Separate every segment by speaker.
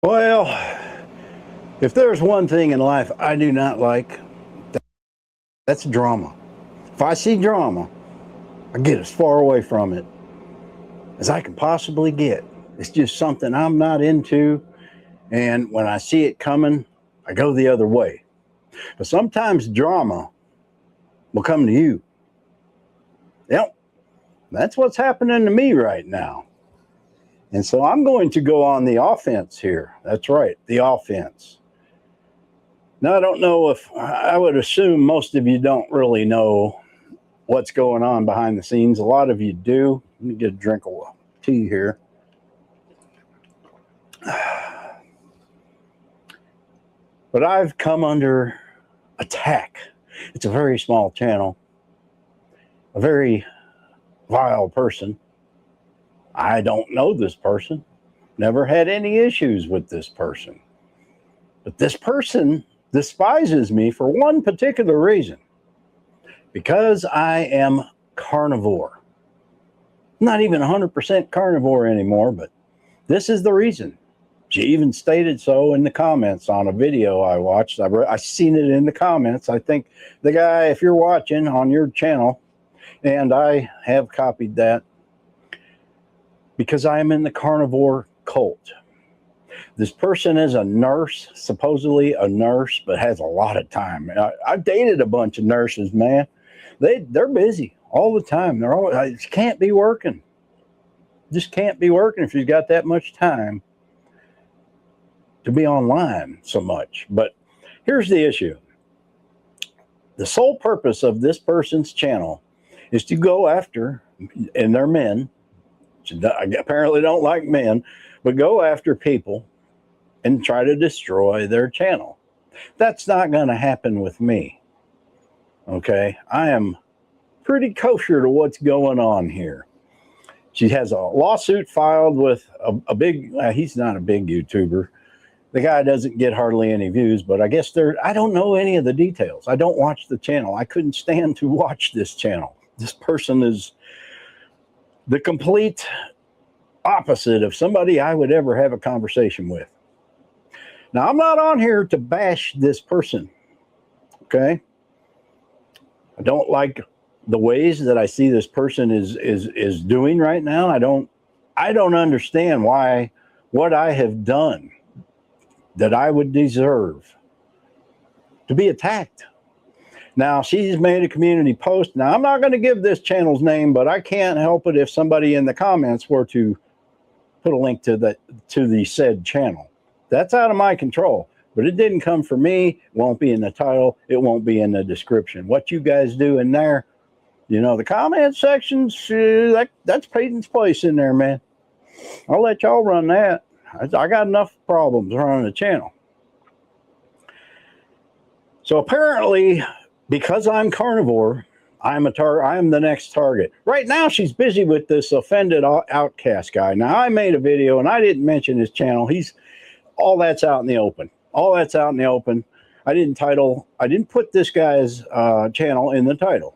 Speaker 1: Well, if there's one thing in life I do not like, that's drama. If I see drama, I get as far away from it as I can possibly get. It's just something I'm not into, and when I see it coming, I go the other way. But sometimes drama will come to you. Yep, that's what's happening to me right now. And so I'm going to go on the offense here. That's right, the offense. Now, I don't know if, I would assume most of you don't really know what's going on behind the scenes. A lot of you do. Let me get a drink of tea here. But I've come under attack. It's a very small channel, a very vile person. I don't know this person, never had any issues with this person. But this person despises me for one particular reason. Because I am carnivore. Not even 100% carnivore anymore, but this is the reason. She even stated so in the comments on a video I watched. I seen it in the comments. I think the guy, if you're watching on your channel, and I have copied that, because I am in the carnivore cult. This person is a nurse, supposedly a nurse, but has a lot of time. I've dated a bunch of nurses, man. They're busy all the time. They're always, can't be working. Just can't be working if you've got that much time to be online so much. But here's the issue. The sole purpose of this person's channel is to go after, and they're men, apparently don't like men, but go after people and try to destroy their channel. That's not going to happen with me. Okay, I am pretty kosher to what's going on here. She has a lawsuit filed with a big, he's not a big YouTuber. The guy doesn't get hardly any views, but I guess I don't know any of the details. I don't watch the channel. I couldn't stand to watch this channel. This person is the complete opposite of somebody I would ever have a conversation with. Now, I'm not on here to bash this person, okay? I don't like the ways that I see this person is doing right now. I don't understand why what I have done that I would deserve to be attacked. Now, she's made a community post. Now, I'm not going to give this channel's name, but I can't help it if somebody in the comments were to put a link to the said channel. That's out of my control. But it didn't come from me. It won't be in the title. It won't be in the description. What you guys do in there, you know, the comment sections, that's Peyton's place in there, man. I'll let y'all run that. I got enough problems running the channel. So apparently, because I'm carnivore, I am the next target. Right now, she's busy with this offended outcast guy. Now, I made a video, and I didn't mention his channel. All that's out in the open. All that's out in the open. I didn't put this guy's channel in the title.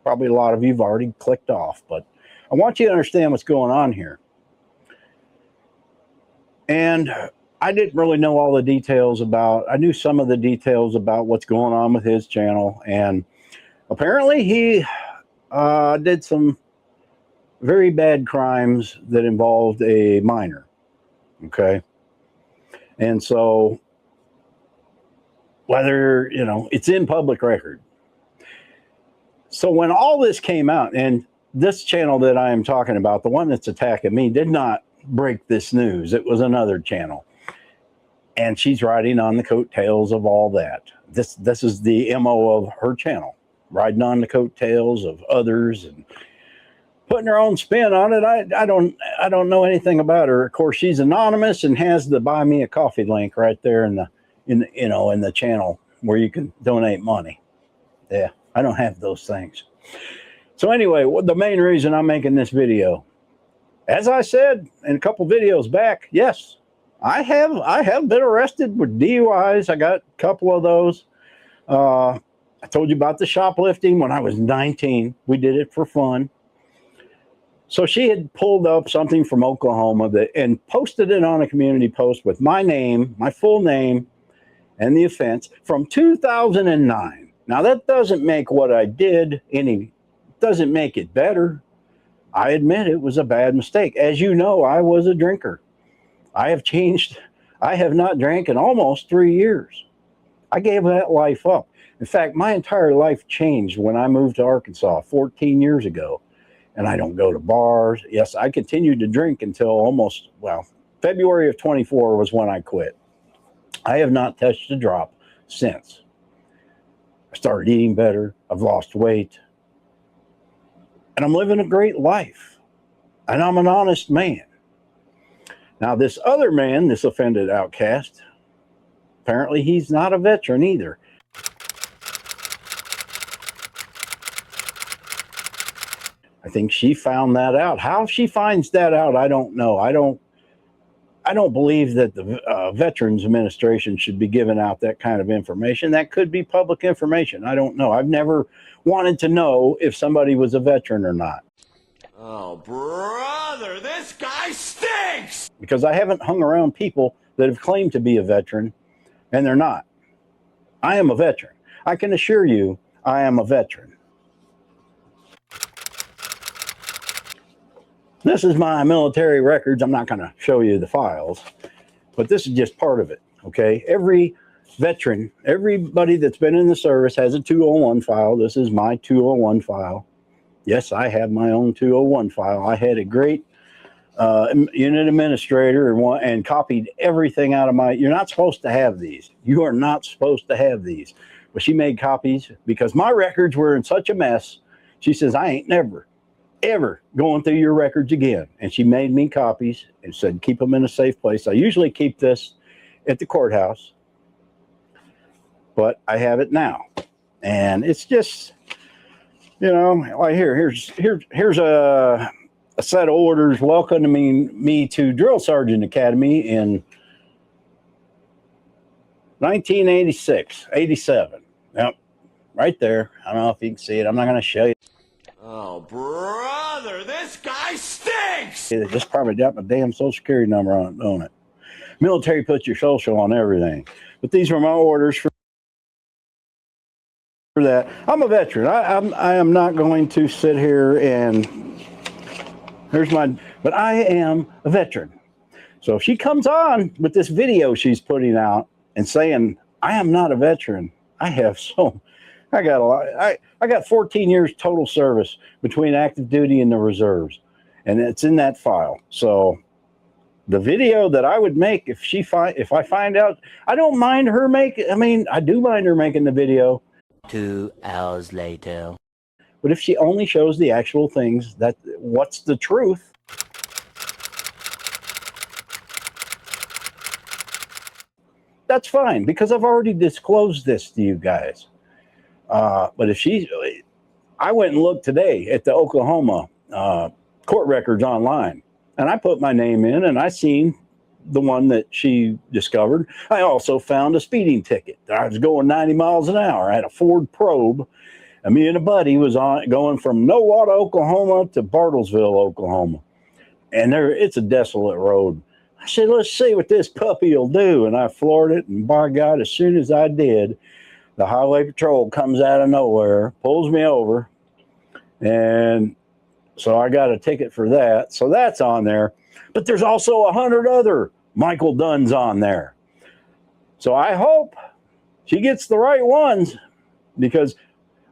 Speaker 1: Probably a lot of you have already clicked off, but I want you to understand what's going on here. And I didn't really know all the details I knew some of the details about what's going on with his channel. And apparently he did some very bad crimes that involved a minor. Okay. And so whether, you know, it's in public record. So when all this came out, and this channel that I am talking about, the one that's attacking me, did not break this news. It was another channel. And she's riding on the coattails of all that. This is the MO of her channel, riding on the coattails of others and putting her own spin on it. I don't know anything about her. Of course, she's anonymous and has the buy me a coffee link right there in the channel where you can donate money. Yeah, I don't have those things. So anyway, the main reason I'm making this video, as I said in a couple videos back, yes, I have been arrested with DUIs. I got a couple of those. I told you about the shoplifting when I was 19. We did it for fun. So she had pulled up something from Oklahoma and posted it on a community post with my name, my full name, and the offense from 2009. Now that doesn't make what I did doesn't make it better. I admit it was a bad mistake. As you know, I was a drinker. I have changed. I have not drank in almost 3 years. I gave that life up. In fact, my entire life changed when I moved to Arkansas 14 years ago. And I don't go to bars. Yes, I continued to drink until February of 24 was when I quit. I have not touched a drop since. I started eating better. I've lost weight. And I'm living a great life. And I'm an honest man. Now, this other man, this offended outcast, apparently he's not a veteran either. I think she found that out. How she finds that out, I don't know. I don't believe that the Veterans Administration should be giving out that kind of information. That could be public information. I don't know. I've never wanted to know if somebody was a veteran or not.
Speaker 2: Oh, brother, this guy stinks!
Speaker 1: Because I haven't hung around people that have claimed to be a veteran, and they're not. I am a veteran. I can assure you I am a veteran. This is my military records. I'm not going to show you the files, but this is just part of it, okay? Every veteran, everybody that's been in the service has a 201 file. This is my 201 file. Yes, I have my own 201 file. I had a great unit administrator and copied everything out of my... You're not supposed to have these. You are not supposed to have these. But she made copies because my records were in such a mess. She says, I ain't never, ever going through your records again. And she made me copies and said, keep them in a safe place. I usually keep this at the courthouse, but I have it now. And it's just, you know, like here's a set of orders welcoming me to Drill Sergeant Academy in 1986, 87. Yep, right there. I don't know if you can see it. I'm not going to show you.
Speaker 2: Oh, brother, this guy stinks!
Speaker 1: They just probably got my damn social security number on it, don't it? Military puts your social on everything. But these were my orders for that. I'm a veteran. I am not going to sit here and but I am a veteran. So if she comes on with this video she's putting out and saying, I am not a veteran, I got a lot. I got 14 years total service between active duty and the reserves, and it's in that file. So the video that I would make if I find out, I don't mind her making. I mean, I do mind her making the video.
Speaker 3: 2 hours later.
Speaker 1: But if she only shows the actual things, what's the truth? That's fine, because I've already disclosed this to you guys. But if I went and looked today at the Oklahoma court records online, and I put my name in, and I seen the one that she discovered. I also found a speeding ticket. I was going 90 miles an hour. I had a Ford Probe, and me and a buddy was going from Nowata, Oklahoma to Bartlesville, Oklahoma. And it's a desolate road. I said, let's see what this puppy will do. And I floored it, and by God, as soon as I did, the highway patrol comes out of nowhere, pulls me over, and so I got a ticket for that. So that's on there. But there's also 100 other Michael Dunns on there. So I hope she gets the right ones, because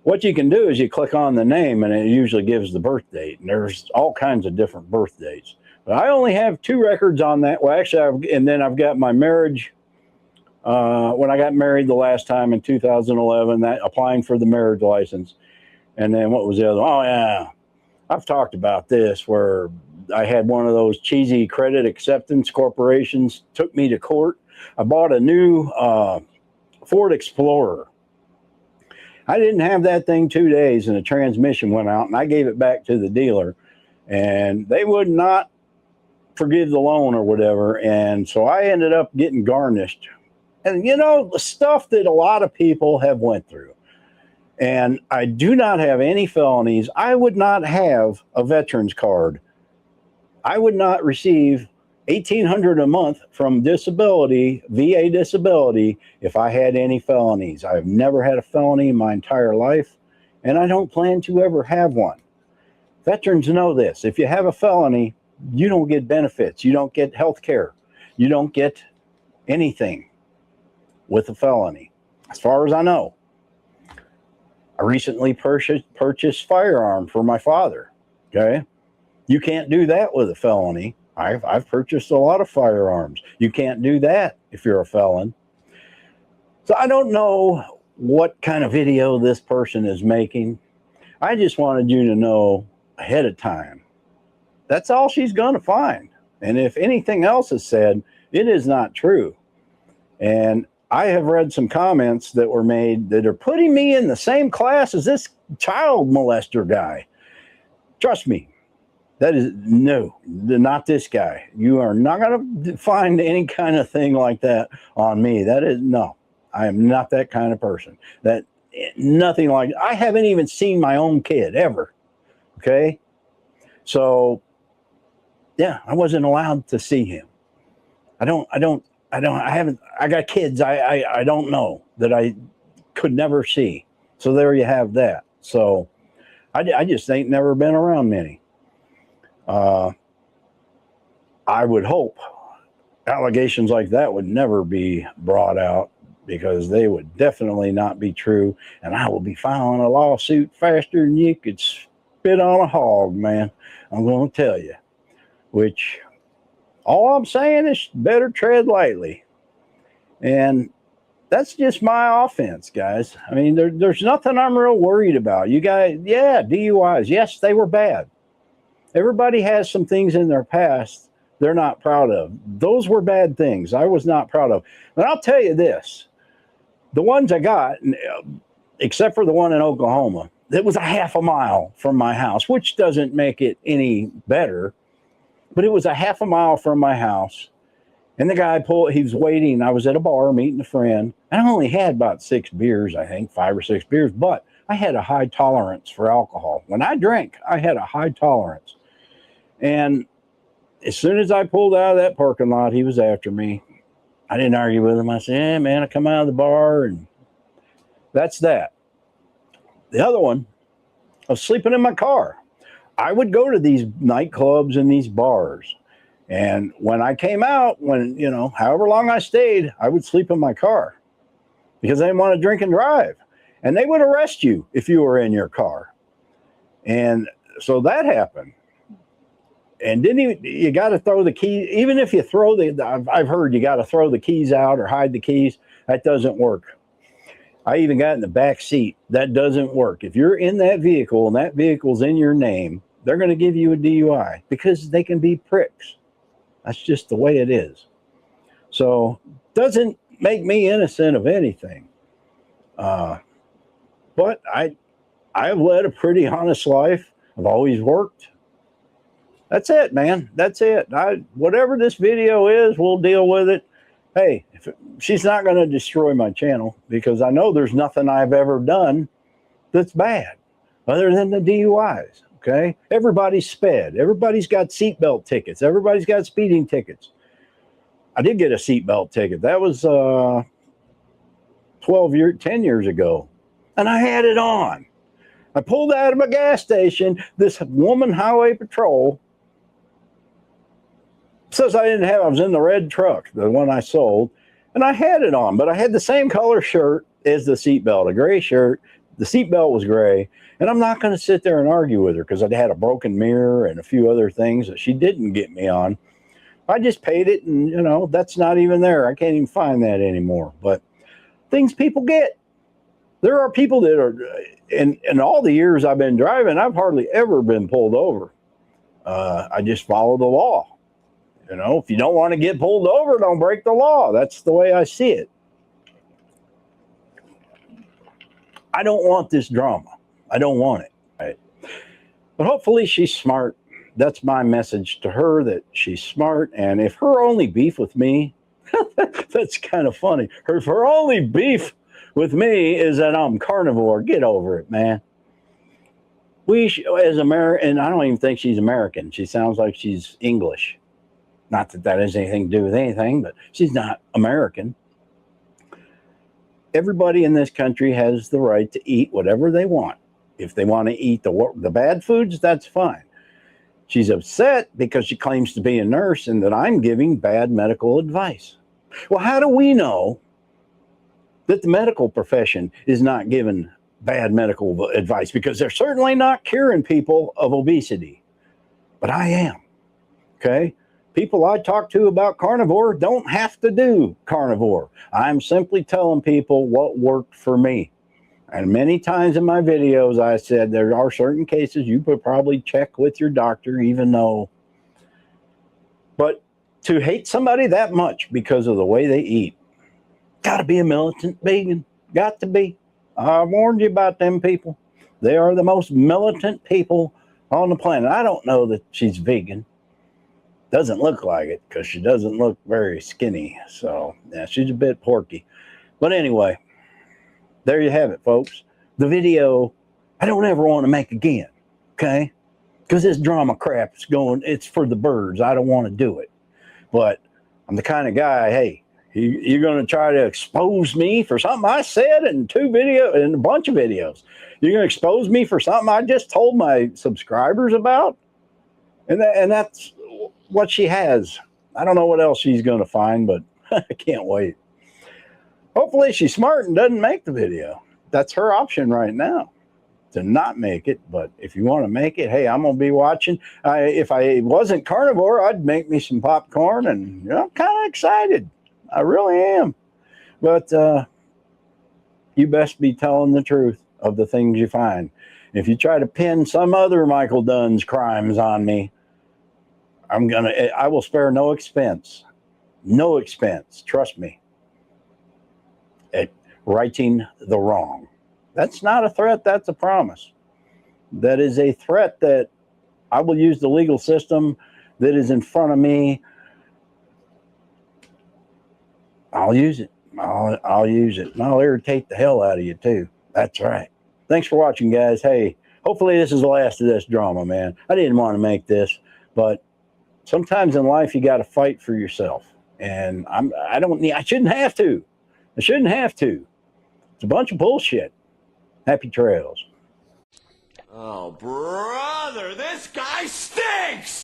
Speaker 1: what you can do is you click on the name and it usually gives the birth date. And there's all kinds of different birth dates. But I only have 2 records on that. Well, actually, and then I've got my marriage. When I got married the last time in 2011, applying for the marriage license. And then what was the other one? Oh, yeah. I've talked about this, where I had one of those cheesy credit acceptance corporations took me to court. I bought a new Ford Explorer. I didn't have that thing 2 days, and the transmission went out, and I gave it back to the dealer, and they would not forgive the loan or whatever. And so I ended up getting garnished. And, you know, the stuff that a lot of people have went through. And I do not have any felonies. I would not have a veteran's card I would not receive $1,800 a month from disability, VA disability, if I had any felonies. I've never had a felony in my entire life, and I don't plan to ever have one. Veterans know this. If you have a felony, you don't get benefits. You don't get health care. You don't get anything with a felony, as far as I know. I recently purchased firearm for my father. Okay, you can't do that with a felony. I've purchased a lot of firearms. You can't do that if you're a felon. So I don't know what kind of video this person is making. I just wanted you to know ahead of time. That's all she's going to find. And if anything else is said, it is not true. And I have read some comments that were made that are putting me in the same class as this child molester guy. Trust me, that is no, not this guy. You are not going to find any kind of thing like that on me. That is, no, I am not that kind of person. That nothing like, I haven't even seen my own kid ever. Okay. So yeah, I wasn't allowed to see him. I got kids I don't know that I could never see. So there you have that. So I just ain't never been around many. I would hope allegations like that would never be brought out, because they would definitely not be true. And I will be filing a lawsuit faster than you could spit on a hog, man. I'm going to tell you. Which, all I'm saying is better tread lightly. And that's just my offense, guys. I mean, there's nothing I'm real worried about. You guys, yeah, DUIs, yes, they were bad. Everybody has some things in their past they're not proud of. Those were bad things I was not proud of. But I'll tell you this, the ones I got, except for the one in Oklahoma, that was a half a mile from my house, which doesn't make it any better, but it was a half a mile from my house. And the guy he was waiting. I was at a bar meeting a friend. And I only had about 6 beers, I think, 5 or 6 beers, but I had a high tolerance for alcohol. When I drank, I had a high tolerance. And as soon as I pulled out of that parking lot, he was after me. I didn't argue with him. I said, yeah, man, I come out of the bar, and that's that. The other one, I was sleeping in my car. I would go to these nightclubs and these bars. And when I came out, however long I stayed, I would sleep in my car because I didn't want to drink and drive. And they would arrest you if you were in your car. And so that happened. And you got to throw the key, even if you throw I've heard you got to throw the keys out or hide the keys. That doesn't work. I even got in the back seat. That doesn't work. If you're in that vehicle and that vehicle's in your name, they're going to give you a DUI because they can be pricks. That's just the way it is. So doesn't make me innocent of anything. But I've led a pretty honest life. I've always worked. That's it, man. That's it. Whatever this video is, we'll deal with it. Hey, she's not going to destroy my channel because I know there's nothing I've ever done that's bad other than the DUIs. Okay. Everybody's sped. Everybody's got seatbelt tickets. Everybody's got speeding tickets. I did get a seatbelt ticket. That was 10 years ago. And I had it on. I pulled out of a gas station. This woman highway patrol says I was in the red truck, the one I sold, and I had it on, but I had the same color shirt as the seatbelt, a gray shirt. The seatbelt was gray, and I'm not going to sit there and argue with her because I had a broken mirror and a few other things that she didn't get me on. I just paid it, and, that's not even there. I can't even find that anymore. But things people get. There are people that are, in all the years I've been driving, I've hardly ever been pulled over. I just follow the law. If you don't want to get pulled over, don't break the law. That's the way I see it. I don't want this drama. I don't want it. Right? But hopefully she's smart. That's my message to her, that she's smart. And if her only beef with me, that's kind of funny. If her only beef with me is that I'm carnivore, get over it, man. as American, and I don't even think she's American. She sounds like she's English. Not that that has anything to do with anything, but she's not American. Everybody in this country has the right to eat whatever they want. If they want to eat the bad foods, that's fine. She's upset because she claims to be a nurse and that I'm giving bad medical advice. Well, how do we know that the medical profession is not giving bad medical advice? Because they're certainly not curing people of obesity. But I am. Okay? People I talk to about carnivore don't have to do carnivore. I'm simply telling people what worked for me. And many times in my videos, I said there are certain cases you could probably check with your doctor, even though. But to hate somebody that much because of the way they eat, got to be a militant vegan. Got to be. I warned you about them people. They are the most militant people on the planet. I don't know that she's vegan. Doesn't look like it because she doesn't look very skinny. So, yeah, she's a bit porky. But anyway, there you have it, folks. The video I don't ever want to make again, okay? Because this drama crap is going, it's for the birds. I don't want to do it. But I'm the kind of guy, hey, you're going to try to expose me for something I said in a bunch of videos. You're going to expose me for something I just told my subscribers about? And that's what she has. I don't know what else she's going to find, but I can't wait. Hopefully she's smart and doesn't make the video. That's her option right now, to not make it. But if you want to make it, hey, I'm going to be watching. If I wasn't carnivore, I'd make me some popcorn, and I'm kind of excited. I really am. But you best be telling the truth of the things you find. If you try to pin some other Michael Dunn's crimes on me, I will spare no expense. No expense. Trust me. At righting the wrong. That's not a threat, that's a promise. That is a threat that I will use the legal system that is in front of me. I'll use it. I'll use it. And I'll irritate the hell out of you too. That's right. Thanks for watching, guys. Hey, hopefully this is the last of this drama, man. I didn't want to make this, but sometimes in life you got to fight for yourself. And I shouldn't have to. I shouldn't have to. It's a bunch of bullshit. Happy trails.
Speaker 2: Oh, brother, this guy stinks!